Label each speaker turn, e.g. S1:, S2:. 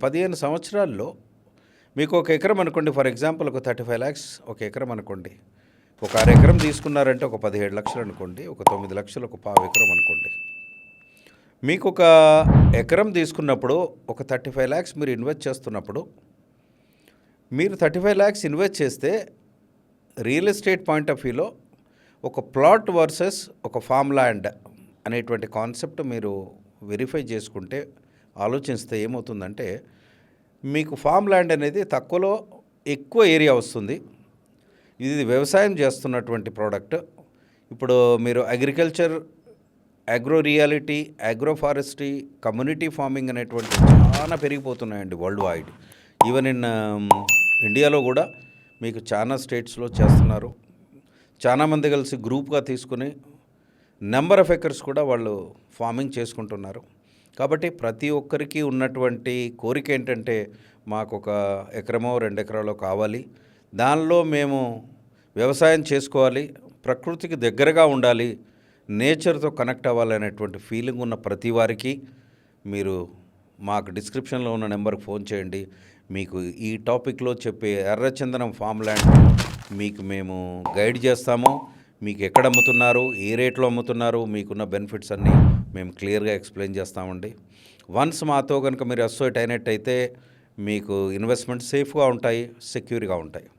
S1: 15 సంవత్సరాల్లో మీకు ఒక ఎకరం అనుకోండి, ఫర్ ఎగ్జాంపుల్ ఒక 35 lakhs ఒక ఎకరం అనుకోండి. ఒక అర ఎకరం తీసుకున్నారంటే ఒక 17 లక్షలు అనుకోండి, ఒక 9 లక్షలు ఒక పావు ఎకరం అనుకోండి. మీకు ఒక ఎకరం తీసుకున్నప్పుడు ఒక 35 lakhs మీరు ఇన్వెస్ట్ చేస్తున్నప్పుడు, మీరు 35 lakhs ఇన్వెస్ట్ చేస్తే రియల్ ఎస్టేట్ పాయింట్ ఆఫ్ వ్యూలో ఒక ప్లాట్ వర్సెస్ ఒక ఫామ్ ల్యాండ్ అనేటువంటి కాన్సెప్ట్ మీరు వెరిఫై చేసుకుంటే, ఆలోచిస్తే ఏమవుతుందంటే, మీకు ఫామ్ ల్యాండ్ అనేది తక్కువలో ఎక్కువ ఏరియా వస్తుంది. ఇది వ్యవసాయం చేస్తున్నటువంటి ప్రోడక్ట్. ఇప్పుడు మీరు agriculture, agro reality, agro forestry, community farming అనేటువంటి చాలా పెరిగిపోతున్నాయండి వరల్డ్ వైడ్. ఈవెన్ ఇన్ ఇండియాలో కూడా మీకు చాలా స్టేట్స్లో చేస్తున్నారు. చాలామంది కలిసి గ్రూప్గా తీసుకుని నెంబర్ ఆఫ్ ఎకర్స్ కూడా వాళ్ళు ఫార్మింగ్ చేసుకుంటున్నారు. కాబట్టి ప్రతి ఒక్కరికి ఉన్నటువంటి కోరిక ఏంటంటే, మాకు ఒక ఎకరమో 2 ఎకరాలో కావాలి, దానిలో మేము వ్యవసాయం చేసుకోవాలి, ప్రకృతికి దగ్గరగా ఉండాలి, నేచర్తో కనెక్ట్ అవ్వాలనేటువంటి ఫీలింగ్ ఉన్న ప్రతి వారికి మీరు మాకు డిస్క్రిప్షన్లో ఉన్న నెంబర్కి ఫోన్ చేయండి. మీకు ఈ టాపిక్లో చెప్పే ఎర్రచందనం ఫామ్ ల్యాండ్ మీకు మేము గైడ్ చేస్తాము. మీకు ఎక్కడ అమ్ముతున్నారు, ఏ రేట్లో అమ్ముతున్నారు, మీకున్న బెనిఫిట్స్ అన్నీ మేము క్లియర్గా ఎక్స్ప్లెయిన్ చేస్తామండి. వన్స్ మాతో కనుక మీరు అసోసియేట్ అయినట్టయితే మీకు ఇన్వెస్ట్మెంట్ సేఫ్గా ఉంటాయి, సెక్యూర్గా ఉంటాయి.